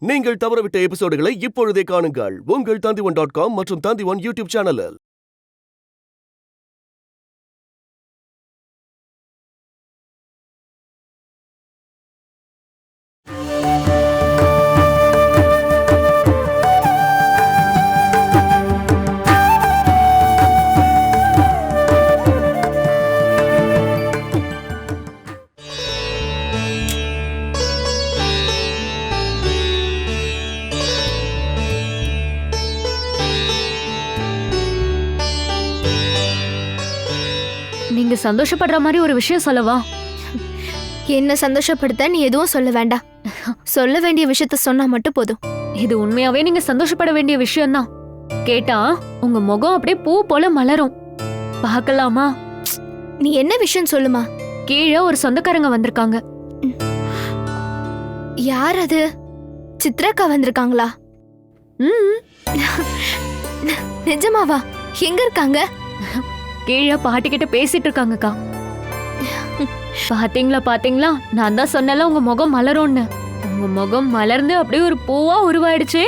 நீங்கள் தவறவிட்ட எபிசோடுகளை இப்பொழுதே காணுங்கள் உங்கள் Tandivan.com மற்றும் Tandivan யூடியூப் சேனலில். நீங்க சந்தோஷப்படுற மாதிரி ஒரு விஷயம் சொல்லவா? என்ன சந்தோஷப்படுத்த நீ எதுவும் சொல்ல வேண்டாம். சொல்ல வேண்டிய விஷயத்த சொன்னா மட்டும் போதும். இது உண்மையாவே நீங்க சந்தோஷப்பட வேண்டிய விஷயம்தான். கேட்டா உங்க முகம் அப்படியே பூ போல மலரும். பார்க்கலாமா? நீ என்ன விஷயம் சொல்லுமா? கீழே ஒரு சொந்தக்காரங்க வந்திருக்காங்க. யார் அது? சித்ராக்கா வந்திருக்காங்களா? நிஜமாவா? எங்க இருக்காங்க? கீழே பாட்டி கிட்ட பேசிட்டு இருக்காங்கக்கா. பாத்தீங்களா, நான் தான் சொன்னல உங்க முகம் மலரும்னு. உங்க முகம் மலர்ந்து அப்படியே ஒரு பூவா உருவாயிடுச்சு.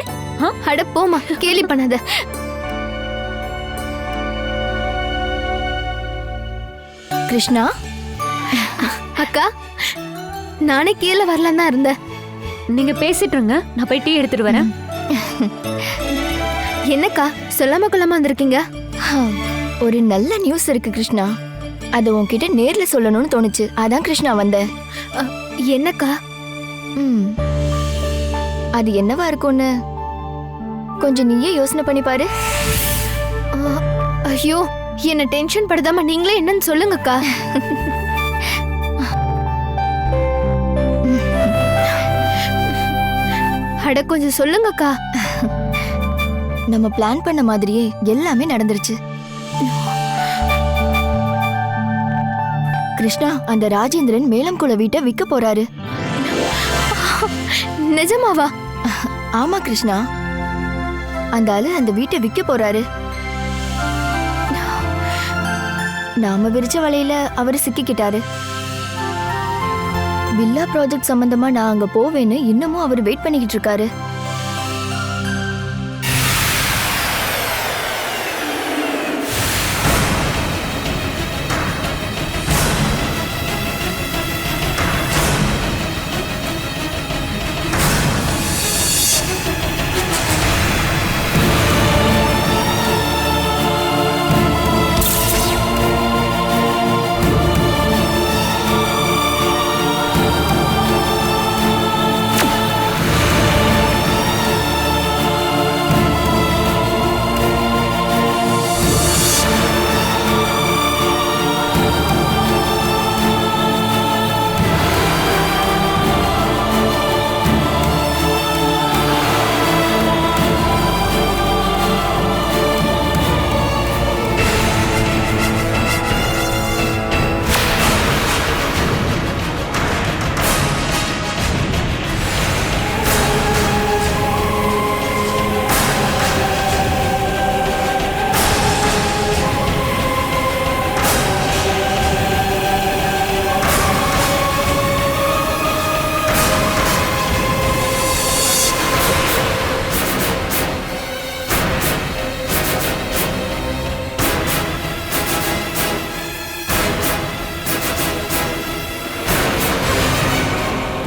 அட போமா, கேலி பண்ணாத. கிருஷ்ணா அக்கா, நானே கீழே வரலாம் தான் இருந்தேன். நீங்க பேசிட்டு இருங்க, நான் போய் டீ எடுத்துட்டு வரேன். என்னக்கா சொல்லாம கொள்ளாம வந்திருக்கீங்க? ஒரு நல்ல நியூஸ் இருக்கு கிருஷ்ணா. அது உன்கிட்ட நேர்ல சொல்லணும்னு தோணுச்சு. அதான் கிருஷ்ணா வந்தேன். என்னக்கா? அது என்னவா இருக்கும்னு கொஞ்சம் நீயே யோசனை பண்ணி பாரு. ஐயோ, என்ன டென்ஷன் படுதாம நீங்களே என்னன்னு சொல்லுங்கக்கா. அட கொஞ்சம் சொல்லுங்கக்கா. நம்ம பிளான் பண்ண மாதிரியே எல்லாமே நடந்துருச்சு. கிருஷ்ணா, அந்த ராஜேந்திரன் மேலம்குள வீட்டை விற்க போறாரு. நிஜமாவா? ஆமா கிருஷ்ணா, அந்த ஆளு அந்த வீட்டை விற்க போறாரு. நாம விரிச்ச வலையில அவரு சிக்கிக்கிட்டாரு. வில்லா ப்ராஜெக்ட் சம்பந்தமா நான் அங்க போவேன்னு இன்னமும் அவர் வெயிட் பண்ணிக்கிட்டு இருக்காரு.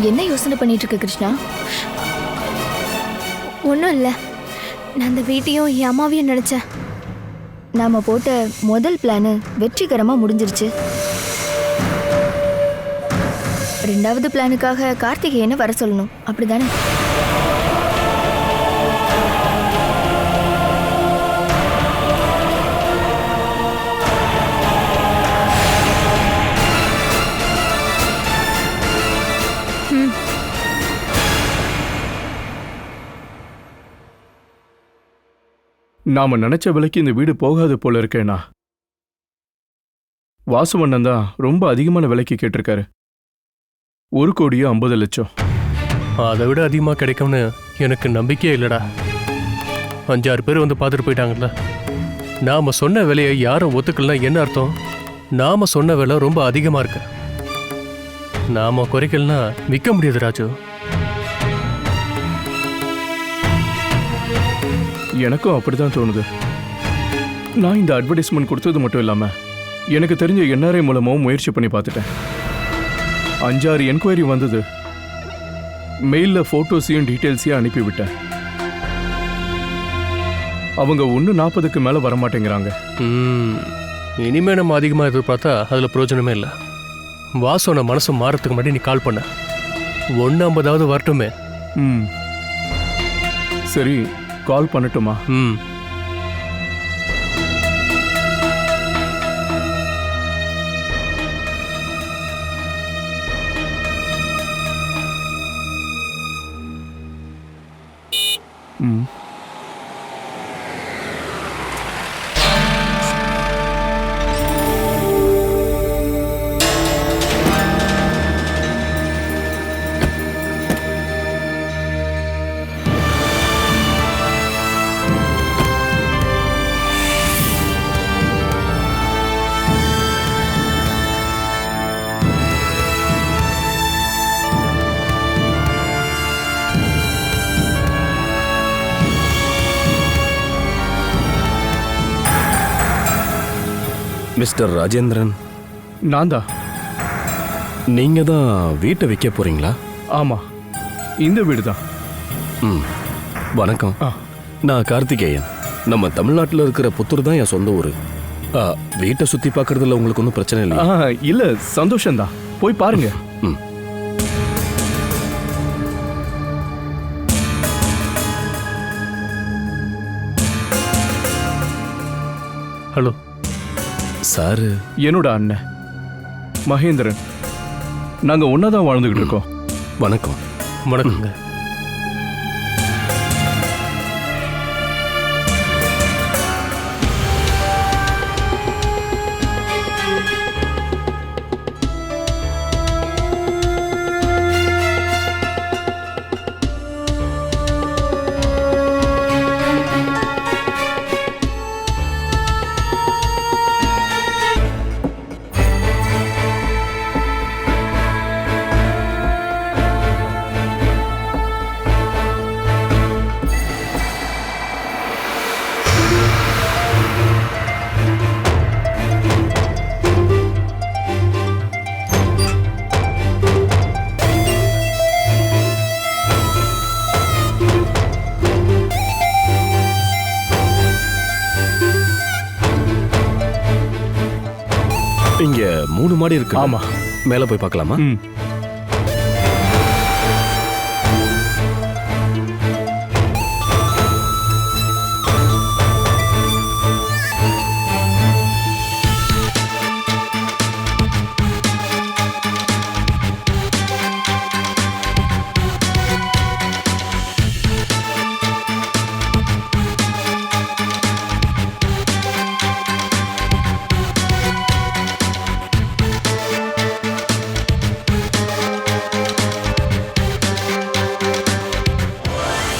என்ன யோசனை பண்ணிட்டு இருக்க கிருஷ்ணா? ஒன்றும் இல்லை, நான் அந்த வீட்டையும் என் அம்மாவையும் நினைச்சேன். நாம போட்ட முதல் பிளானு வெற்றிகரமா முடிஞ்சிருச்சு. ரெண்டாவது பிளானுக்காக கார்த்திகேயனை வர சொல்லணும், அப்படிதானே? நாம நினைச்ச விலைக்கு இந்த வீடு போகாது போல இருக்கேனா? வாசுவண்ணன் தான் ரொம்ப அதிகமான விலைக்கு கேட்டிருக்காரு. 1,50,00,000. அதை விட அதிகமாக கிடைக்கும்னு எனக்கு நம்பிக்கையே இல்லைடா. 5-6 பேர் வந்து பார்த்துட்டு போயிட்டாங்கல்ல. நாம் சொன்ன விலையை யாரும் ஒத்துக்கலனா என்ன அர்த்தம்? நாம் சொன்ன விலை ரொம்ப அதிகமாக இருக்கு. நாம் குறைக்கலனா விற்க முடியாது ராஜு. எனக்கும் அப்படிதான் தோணுது. நான் இந்த அட்வர்டைஸ்மெண்ட் கொடுத்தது மட்டும் இல்லாம எனக்கு தெரிஞ்ச என்ஆர்ஐ மூலமாவும் முயற்சி பண்ணி பார்த்துட்டேன். 5-6 என்கொயரி வந்தது. மெயில்ல போட்டோஸையும் டீட்டெயில்ஸையும் அனுப்பிவிட்டேன். அவங்க 1:40க்கு மேல வரமாட்டேங்கிறாங்க. இனிமே நம்ம அதிகமாக எதிர்பார்த்தா அதில் பிரயோஜனமே இல்லை. வாசோட மனசு மாறத்துக்கு முன்னாடி நீ கால் பண்ண. 1:50 வரட்டுமே. சரி, கால் பண்ணட்டுமா? மிஸ்டர் ராஜேந்திரன், நான் தான். நீங்க தான் வீட்டை விற்க போறீங்களா? ஆமா, இந்த வீடு தான். வணக்கம். நான் கார்த்திகேயன். நம்ம தமிழ்நாட்டில் இருக்கிற புத்தூர் தான் என் சொந்த ஊர். வீட்டை சுத்தி பார்க்கறதுல உங்களுக்கு ஒன்றும் பிரச்சனை இல்லை? இல்ல, சந்தோஷம்தான். போய் பாருங்க. Hello sir. என்னோட அண்ணன் மகேந்திரன். நாங்க ஒன்னாதான் வாழ்ந்துகிட்டு இருக்கோம். வணக்கம். வணக்கங்க. இங்க 3 மாடி இருக்கு. ஆமா. மேல போய் பார்க்கலாமா?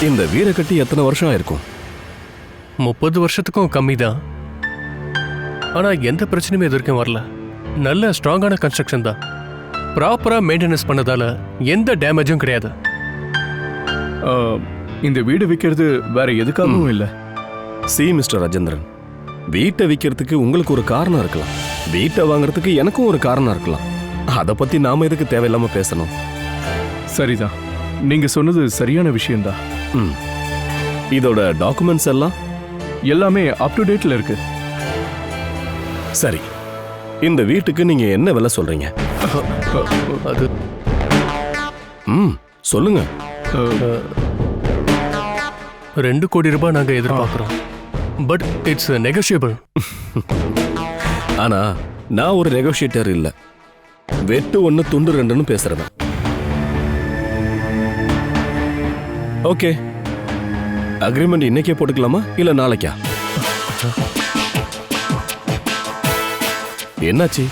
இந்த வீடை கட்டி எத்தனை வருஷம் ஆயிருக்கும்? 30 வருஷத்துக்கும் கம்மி தான். ஆனா எந்த பிரச்சனையும் இது வரைக்கும் வரல. நல்ல ஸ்ட்ராங்கான கன்ஸ்ட்ரக்ஷன் தான். ப்ராப்பரா மெயின்டெனன்ஸ் பண்ணதால எந்த டேமேஜும் கிடையாது. இந்த வீடு விற்கிறது வேற எதுக்காகவும் இல்லை. மிஸ்டர் ராஜேந்திரன், வீட்டை விற்கிறதுக்கு உங்களுக்கு ஒரு காரணம் இருக்கலாம். வீட்டை வாங்குறதுக்கு எனக்கும் ஒரு காரணம் இருக்கலாம். அதை பத்தி நாம எதுக்கு தேவையில்லாம பேசணும்? சரிதான், நீங்க சொன்னது சரியான விஷயம்தான். இதோட டாக்குமெண்ட்ஸ் எல்லாம் எல்லாமே அப் டு டேட்ல இருக்கு. சரி, இந்த வீட்டுக்கு நீங்க என்ன விலை சொல்றீங்க? அது சொல்லுங்க. 2 கோடி ரூபாய் நாங்க எதிர்பார்க்கிறோம். But it's negotiable. ஆனா நான் ஒரு நெகோஷியேட்டர் இல்ல. வெட்டு 1 துண்டு 2ன்னு பேசுறேன். ஓகே, அக்ரிமெண்ட் இன்னைக்கே போட்டுக்கலாமா இல்ல நாளைக்கா? என்னாச்சு?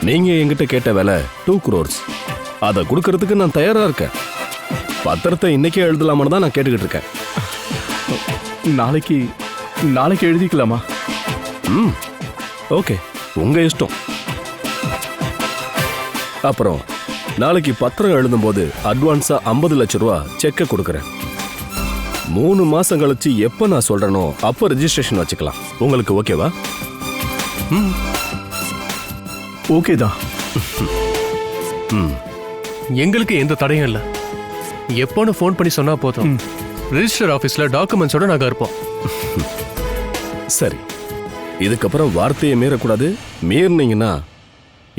நீங்க என்கிட்ட கேட்ட விலை 2 crores. அதை கொடுக்கறதுக்கு நான் தயாரா இருக்கேன். பத்திரத்தை இன்னைக்கே எழுதலாமான்னு தான் நான் கேட்டுக்கிட்டு இருக்கேன். நாளைக்கு எழுதிக்கலாமா? ஓகே, உங்க இஷ்டம். அப்புறம் நாளைக்கு பத்திரம் எழுதும் போது அட்வான்ஸா 50 லட்சம் ரூபா செக்கை கொடுக்கறேன். 3 மாசம் கழிச்சு எப்ப நான் சொல்றேனோ அப்ப ரெஜிஸ்ட்ரேஷன் வச்சுக்கலாம். உங்களுக்கு ஓகேவா? ஓகே தான். எங்களுக்கு எந்த தடையும் இல்லை. எப்போன்னு ஃபோன் பண்ணி சொன்னா போதும். ரெஜிஸ்டர் ஆஃபீஸ்ல டாக்குமெண்ட்ஸோட நாங்க இருப்போம். சரி, இதுக்கப்புறம் வார்த்தையை மீறக்கூடாது. மீறினீங்கன்னா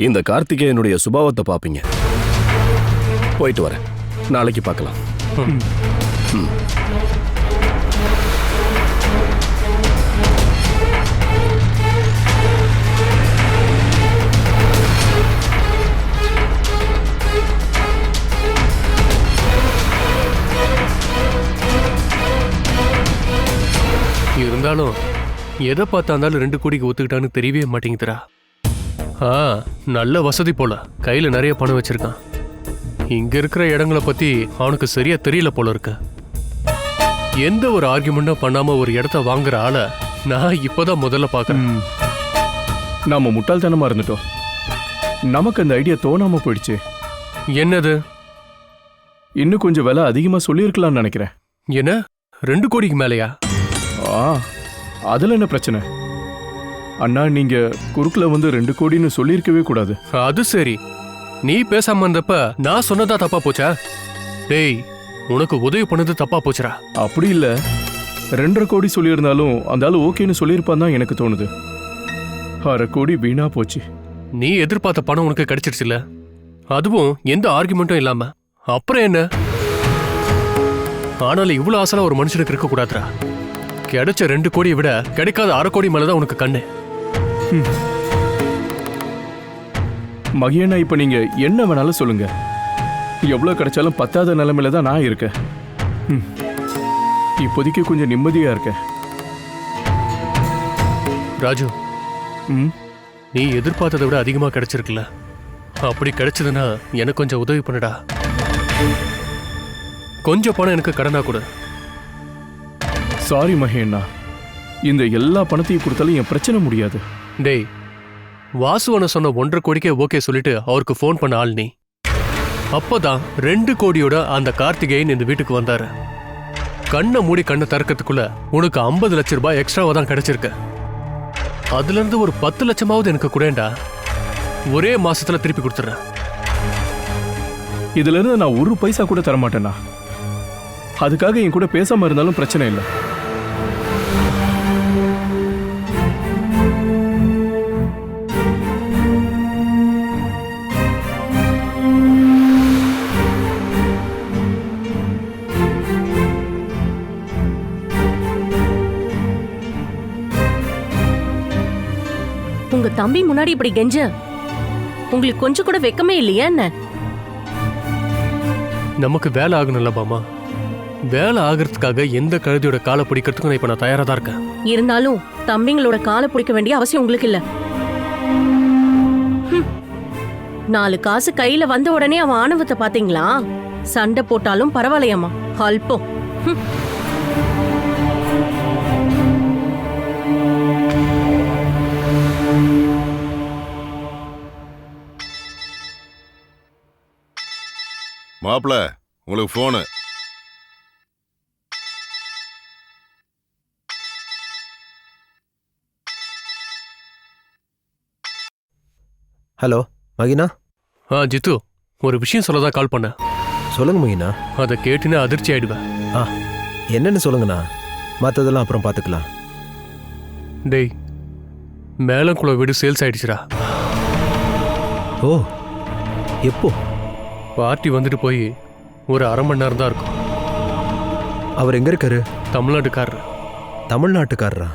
இந்த கார்த்திகேயனுடைய சுபாவத்தை பார்ப்பீங்க. போயிட்டு வரேன், நாளைக்கு பார்க்கலாம். இருந்தாலும் எதை பார்த்தா இருந்தாலும் 2 கோடிக்கு ஒத்துக்கிட்டான்னு தெரியவே மாட்டேங்குதுடா. நல்ல வசதி போல, கையில நிறைய பணம் வச்சிருக்கான். இங்க இருக்கிற இடங்களை பத்தி அவனுக்கு சரியா தெரியல போல இருக்கு. எந்த ஒரு ஆர்குமெண்ட்டும் பண்ணாம ஒரு இடத்த வாங்குற ஆளை நான் இப்பதான் முதல்ல பாக்குறேன். நாம முட்டாள்தனமா இருந்துட்டோம். நமக்கு அந்த ஐடியா தோணாம போயிடுச்சு. என்னது? இன்னும் கொஞ்சம் விலை அதிகமா சொல்லியிருக்கலாம்னு நினைக்கிறேன். என்ன 2 கோடிக்கு மேலையா? அதுல என்ன பிரச்சனை? அண்ணா, நீங்க குறுக்குல வந்து 2 கோடின்னு சொல்லியிருக்கவே கூடாது. அது சரி, நீ பேசாம இருந்தப்ப நான் சொன்னதா தப்பா போச்சா? டேய், உனக்கு உதவி பண்ணது தப்பா போச்சுடா. அப்படி இல்ல, 2.5 கோடி சொல்லியிருந்தாலும் அந்த ஆளு ஓகேன்னு சொல்லியிருப்பான் தான் எனக்கு தோணுது. 1/2 கோடி வீணா போச்சு. நீ எதிர்பார்த்த பணம் உனக்கு கிடைச்சிருச்சுல்ல, அதுவும் எந்த ஆர்குமெண்ட்டும் இல்லாம. அப்புறம் என்ன? ஆனாலும் இவ்வளவு ஆசலா ஒரு மனுஷனுக்கு இருக்க கூடாதுடா. கிடைச்ச 2 கோடியை விட கிடைக்காத 1/2 கோடி மேலதான் உனக்கு கண்ணு. மகியண்ணா, இப்ப நீங்க என்ன வேணாலும் சொல்லுங்க. எவ்வளவு கிடைச்சாலும் பத்தாத நிலைமையில தான் நான் இருக்கேன். இப்போதைக்கு கொஞ்சம் நிம்மதியா இருக்கேன். ராஜு, நீ எதிர்பார்த்ததை விட அதிகமா கிடைச்சிருக்குல்ல. அப்படி கிடைச்சதுன்னா எனக்கு கொஞ்சம் உதவி பண்ணுடா. கொஞ்சம் பணம் எனக்கு கடனா கொடு. சாரி மகேண்ணா, இந்த எல்லா பணத்தையும் கொடுத்தாலும் என் பிரச்சனை முடியாது. டேய், வாசுவனை சொன்ன 1.5 கோடிக்கே ஓகே சொல்லிட்டு அவருக்கு ஃபோன் பண்ண ஆள் நீ. அப்பதான் 2 கோடியோட அந்த கார்த்திகேயன் இந்த வீட்டுக்கு வந்தாரு. கண்ணை மூடி கண்ணை திறக்கிறதுக்குள்ள உனக்கு 50 லட்சம் ரூபாய் எக்ஸ்ட்ராவா தான் கிடைச்சிருக்கு. அதுல இருந்து ஒரு 10 லட்சமாவது எனக்கு கூடேண்டா. ஒரே மாசத்துல திருப்பி கொடுத்துறேன். இதுல இருந்து நான் 1 பைசா கூட தரமாட்டேன்னா. அதுக்காக என் கூட பேசாம இருந்தாலும் பிரச்சனை இல்லை. உங்க தம்பி முன்னாடி இப்படி கெஞ்ச உங்களுக்கு கொஞ்சம் கூட வெக்கமே இல்லையா என்ன? நமக்கு வேலை ஆகணும்ல பாமா. வேலை ஆகிறதுக்காக எந்த கழுதியோட காலை பிடிக்கிறதுக்கும் இப்ப நான் தயாரா தான் இருக்கேன். இருந்தாலும் தம்பிங்களோட காலை பிடிக்க வேண்டிய அவசியம் உங்களுக்கு இல்ல. 4 காசு கையில வந்த உடனே அவன் ஆணவத்தை பாத்தீங்களா? சண்டை போட்டாலும் பரவாயில்லையம்மா, அல்பம். மாப்பிள, உங்களுக்கு போனு. ஹலோ மகினா. ஜித்து, ஒரு விஷயம் சொல்லதான் கால் பண்ண. சொல்லுங்க மகினா. அதை கேட்டுன்னு அதிர்ச்சி ஆயிடுவேன். என்னன்னு சொல்லுங்கண்ணா, மற்றதெல்லாம் அப்புறம் பார்த்துக்கலாம். டேய், மேலங்குளம் வீடு சேல்ஸ் ஆயிடுச்சுடா. ஓ, எப்போ? பார்ட்டி வந்துட்டு போய் ஒரு 1/2 மணி நேரம் தான் இருக்கும். அவர் எங்க இருக்காரு? தமிழ்நாட்டுக்காரர். தமிழ்நாட்டுக்காரரா?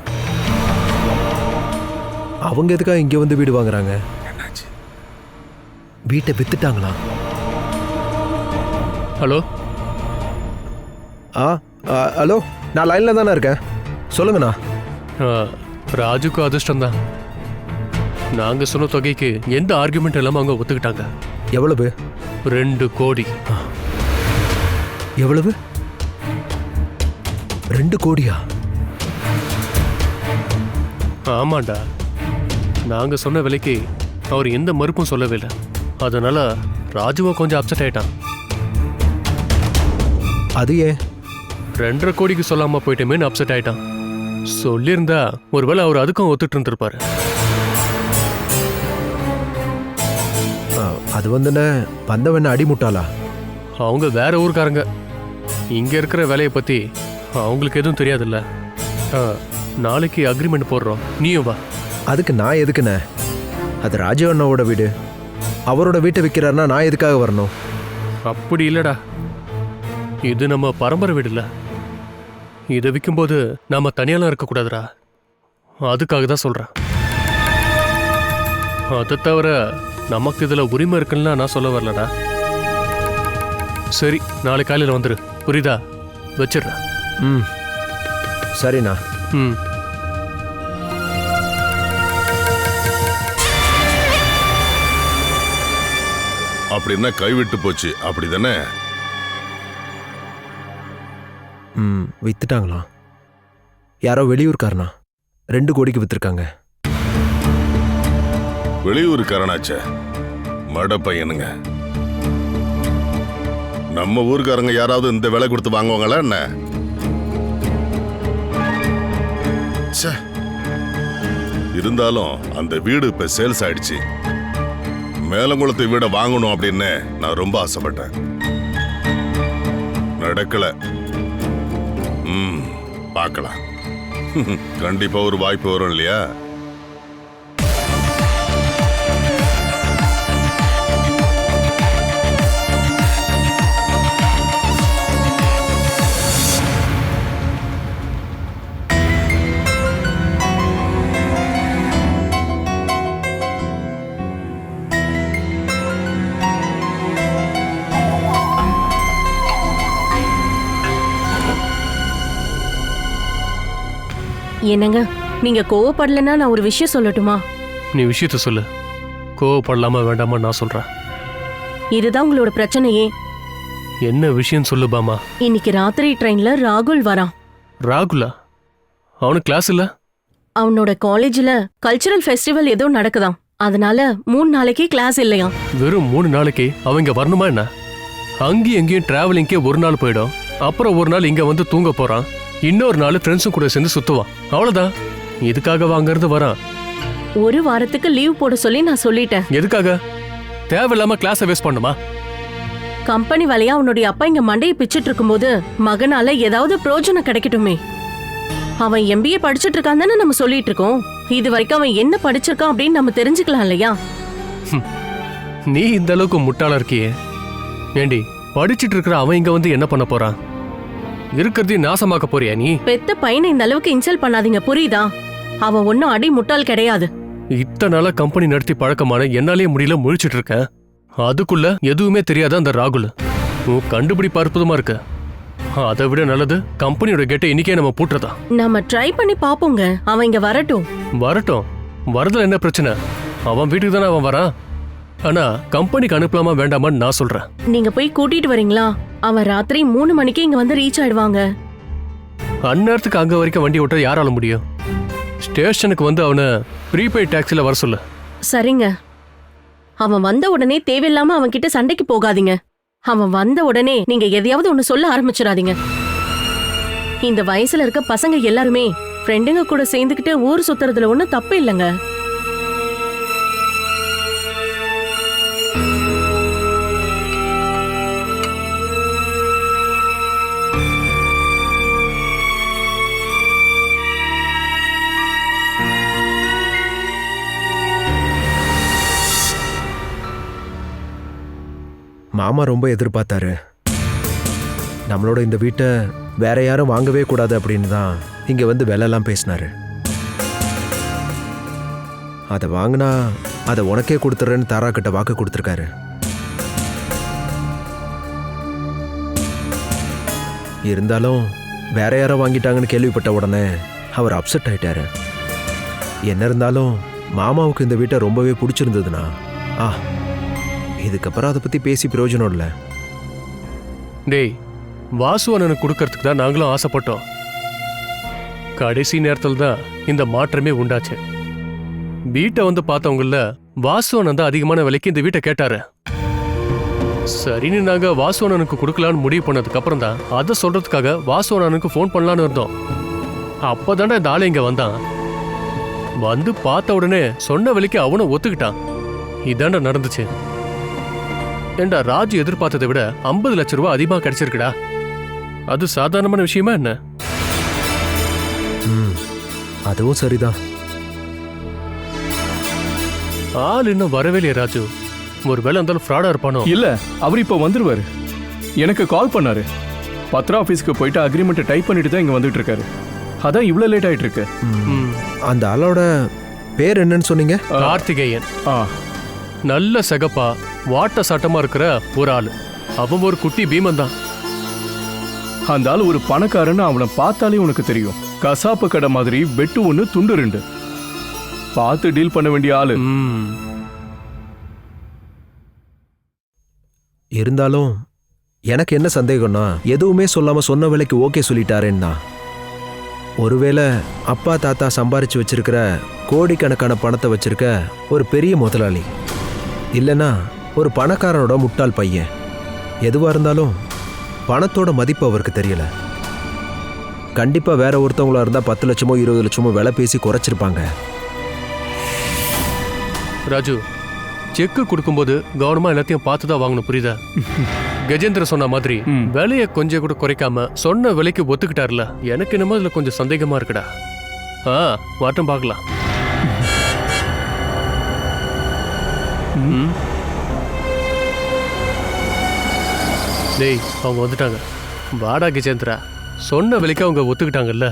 அவங்க எதுக்காக இங்க வந்து வீடு வாங்குறாங்க? வீட்டை வித்துட்டாங்களா? ஹலோ ஹலோ, நான் லைன்ல தானே இருக்கேன், சொல்லுங்கண்ணா. ராஜுக்கு அதிர்ஷ்டம் தான். நாங்க சொன்ன தொகைக்கு எந்த ஆர்குமெண்ட் இல்லாம அவங்க ஒத்துக்கிட்டாங்க. எவ்வளவு? 2 கோடி. எவ்வளவு? 2 கோடியா? ஆமாண்டா, நாங்க சொன்ன விலைக்கு அவர் எந்த மறுப்பும் சொல்லவே இல்லை. அதனால ராஜுவா கொஞ்சம் அப்செட் ஆயிட்டான். அது ஏன்? 2.5 கோடிக்கு சொல்லாம போயிட்டேமேன்னு அப்செட் ஆயிட்டான். சொல்லியிருந்தா ஒருவேளை அவர் அதுக்கும் ஒத்துட்டு இருந்திருப்பாரு. அது வந்துன்னு வந்தவன அடிமுட்டாளா? அவங்க வேற ஊருக்காரங்க. இங்க இருக்கிற வேலையை பத்தி அவங்களுக்கு எதுவும் தெரியாதுல்ல. நாளைக்கு அக்ரிமெண்ட் போடுறோம், நீயும் வா. அதுக்கு நான் எதுக்குண்ணே? அது ராஜு அண்ணாவோட வீடு. அவரோட வீட்டை விற்கிறாருன்னா நான் எதுக்காக வரணும்? அப்படி இல்லடா, இது நம்ம பரம்பரை வீடு இல்ல. இதை விற்கும்போது நாம தனியாலாம் இருக்கக்கூடாதுடா. அதுக்காக தான் சொல்றேன். அதை தவிர நமக்கு இதுல உரிமை இருக்குன்னா நான் சொல்ல வரலடா. சரி, நாளை காலையில் வந்துரு, புரியுதா? வச்சிடுறேன். ம், சரிண்ணா. ம். அப்படின்னா கைவிட்டு போச்சு, அப்படிதானே? ம், வித்துட்டாங்களா? யாரோ வெளியூர்காரனா 2 கோடிக்கு வித்துருக்காங்க. வெளியூருக்காரனாச்சே, மட பையனுங்க. நம்ம ஊருக்காரங்க யாராவது இந்த விலை கொடுத்து வாங்குவாங்களா என்ன? ச்சே. இருந்தாலும் அந்த வீடு இப்ப சேல்ஸ் ஆயிடுச்சு. மேலங்குளத்து வீடை வாங்கணும் அப்படின்னு நான் ரொம்ப ஆசைப்பட்டேன். நடக்கல. பார்க்கலாம். கண்டிப்பா ஒரு வாய்ப்பு வரும் இல்லையா? என்னங்க, நீங்க கோவப்படலன்னா நான் ஒரு விஷயம் சொல்லட்டுமா? நீ விஷயத்த சொல்லு. கோவப்படலாமா வேண்டாமா நான் சொல்றேன். இதுதான் உங்களோட பிரச்சனையே. என்ன விஷயம் சொல்லு பாமா. இன்னைக்கு ராத்திரி ட்ரெயின்ல ராகுல் வரான். ராகுலா? அவனுக்கு கிளாஸ் இல்ல? அவனோட காலேஜ்ல கல்ச்சுரல் ஃபெஸ்டிவல் ஏதோ நடக்குதாம். அதனால 3 நாளைக்கு கிளாஸ் இல்லையா? வெறும் 3 நாளைக்கு அவங்க வரணுமா என்ன? அங்கேயும் எங்கேயும் டிராவலிங்கே ஒரு நாள் போயிடும். அப்புறம் ஒரு நாள் இங்க வந்து தூங்க போறான். இன்னொரு நாள் ஃப்ரெண்ட்ஸும் கூட சேர்ந்து சுத்துவான். அவ்வளவுதான். இதுக்காக வாங்கறது வரான். ஒரு வாரத்துக்கு லீவ் போட சொல்லி நான் சொல்லிட்டேன். எதுக்காக? தேவையில்லாம கிளாஸை வேஸ்ட் பண்ணுமா? கம்பெனி வேலையா அவனுடைய அப்பா இங்க மண்டையை பிச்சிட்டு இருக்கும்போது மகனால ஏதாவது பிரயோஜனம் கிடைக்கட்டுமே. அவன் MBA படிச்சுட்டு இருக்கான் தானே நம்ம சொல்லிட்டு இருக்கோம். இது வரைக்கும் அவன் என்ன படிச்சிருக்கான் அப்படின்னு நம்ம தெரிஞ்சுக்கலாம் இல்லையா? நீ இந்த அளவுக்கு முட்டாளா இருக்கியே. ஏண்டி, படிச்சுட்டு இருக்கிற அவன் இங்க வந்து என்ன பண்ண போறான்? இருக்கிறதையும் நாசமாக்க போறியா நீ? பெத்த பையனை இந்த அளவுக்கு இன்சல்ட் பண்ணாதீங்க, புரியுதா? அவன் ஒன்னும் அடி முட்டாள் கிடையாது. இத்தனை நாளா கம்பெனி நடத்தி பழக்கமான என்னாலே முடியல முழிச்சிட்டு இருக்கேன். அதுக்குள்ள எதுவுமே தெரியாத அந்த ராகுல். உன் கண்டுபிடிப்பு அற்புதமா இருக்கு. அதை விட நல்லது கம்பெனியோட கேட்டை இன்னைக்கே நம்ம பூட்டுறதா. நம்ம ட்ரை பண்ணி பாப்போங்க. அவன் இங்க வரட்டும். வரட்டும். வரதுல என்ன பிரச்சனை? அவன் வீட்டுக்கு தானே அவன் வரான். ஆனா கம்பெனிக்கு அனுப்பலாமா வேண்டாமான்னு நான் சொல்றேன். நீங்க போய் கூட்டிட்டு வரீங்களா? அவன் ராத்திரி 3 மணிக்கு இங்க வந்து ரீச் ஆயிடுவாங்க. அந்நேரத்துக்கு அங்க வரைக்கும் வண்டி ஓட்ட யாரால முடியும்? ஸ்டேஷனுக்கு வந்து அவனை ப்ரீபெய்ட் டாக்ஸில வர சொல்லு. சரிங்க. அவன் வந்த உடனே தேவையில்லாம அவன் கிட்ட சண்டைக்கு போகாதீங்க. அவன் வந்த உடனே நீங்க எதையாவது ஒண்ணு சொல்ல ஆரம்பிச்சிடாதீங்க. இந்த வயசுல இருக்க பசங்க எல்லாருமே ஃப்ரெண்டுங்க கூட சேர்ந்துக்கிட்டு ஊர் சுத்துறதுல ஒன்றும் தப்பு இல்லைங்க. மாமா ரொம்ப எதிர்பார்த்தாரு. நம்மளோட இந்த வீட்டை வேற யாரும் வாங்கவே கூடாது அப்படின்னு தான் இங்க வந்து விலையெல்லாம் பேசினாரு. அதை வாங்கினா அதை உனக்கே கொடுத்துறேன்னு தாரா கிட்ட வாக்கு கொடுத்துருக்காரு. இருந்தாலும் வேற யாரோ வாங்கிட்டாங்கன்னு கேள்விப்பட்ட உடனே அவர் அப்செட் ஆயிட்டாரு. என்ன இருந்தாலும் மாமாவுக்கு இந்த வீட்டை ரொம்பவே பிடிச்சிருந்ததுன்னா இதுக்கப்புறம் அதை பத்தி பேசி பிரயோஜனம் இல்லை. டேய், வாசு அண்ணனுக்கு கொடுக்கறதுக்கு தான் நாங்களும் ஆசைப்பட்டோம். கடைசி நேரத்தில் தான் இந்த மாற்றமே உண்டாச்சு. வீட்டை வந்து பார்த்தவங்கள வாசு அண்ணன் தான் அதிகமான விலைக்கு இந்த வீட்டை கேட்டாரு. சரின்னு நாங்க வாசுவனனுக்கு கொடுக்கலான்னு முடிவு பண்ணதுக்கு அப்புறம் தான் அதை சொல்றதுக்காக வாசுவனனுக்கு ஃபோன் பண்ணலான்னு இருந்தோம். அப்பதானே இந்த ஆளு இங்க வந்தான். வந்து பார்த்த உடனே சொன்ன விலைக்கு அவனும் ஒத்துக்கிட்டான். இதாண்டா நடந்துச்சு. ஏண்டா ராஜு எதிர்பார்த்ததை விட 50 லட்சம் ரூபாய் அதிகமா கிடைச்சிருக்குடா. அது சாதாரணமான விஷயமா என்ன? அதுவும் சரிதான். ஆள் இன்னும் வரவே இல்லையே ராஜு. ஒரு வேலை இருந்தாலும் ஃப்ராடா இருப்பானோ? இல்ல, அவர் இப்ப வந்துருவாரு. எனக்கு கால் பண்ணாரு. பத்ரா ஆபீஸ்க்கு போயிட்டு அக்ரிமெண்ட் டைப் பண்ணிட்டு தான் இங்க வந்துட்டு இருக்காரு. அதான் இவ்வளவு லேட் ஆயிட்டு இருக்கு. அந்த ஆளோட பேர் என்னன்னு சொன்னீங்க? கார்த்திகேயன். நல்ல சகப்பா வாட்ட சாட்டமா இருக்கிற ஒரு ஆளு. அவன் ஒரு குட்டி பீமன் தான். அந்த ஆள் ஒரு பணக்காரன்னு அவனை பார்த்தாலே உனக்கு தெரியும். கசாப்பு கடை மாதிரி வெட்டு ஒண்ணு துண்டு 2. பார்த்து டீல் பண்ண வேண்டிய ஆளு. இருந்தாலும் எனக்கு என்ன சந்தேகம்னா, எதுவுமே சொல்லாம சொன்ன வேலைக்கு ஓகே சொல்லிட்டாரேன்னு தான். ஒருவேளை அப்பா தாத்தா சம்பாரிச்சு வச்சிருக்கிற கோடிக்கணக்கான பணத்தை வச்சிருக்க ஒரு பெரிய முதலாளி, இல்லைன்னா ஒரு பணக்காரனோட முட்டாள் பையன். எதுவா இருந்தாலும் பணத்தோட மதிப்பு அவருக்கு தெரியல. கண்டிப்பா வேற ஒருத்தவங்களா இருந்தா 10 லட்சமோ 20 லட்சமோ விலை பேசி குறைச்சிருப்பாங்க. ராஜு, செக்கு கொடுக்கும்போது கவனமா எல்லாத்தையும் பார்த்து தான் வாங்கணும், புரியுதா? கஜேந்திர சொன்ன மாதிரி விலையை கொஞ்சம் கூட குறைக்காம சொன்ன விலைக்கு ஒத்துக்கிட்டார்ல. எனக்கு என்னமோ இதுல கொஞ்சம் சந்தேகமா இருக்குடா. மட்டும் பார்க்கலாம். டேய், அவங்க வந்துட்டாங்க. வாடா கஜேந்திரா. சொன்ன விலைக்கு அவங்க ஒத்துக்கிட்டாங்கல்ல,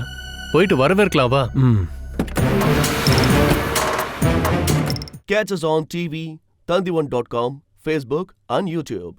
போயிட்டு வரவேற்கலாம் வா. Catch us on TV, Tandivan.com, Facebook and YouTube.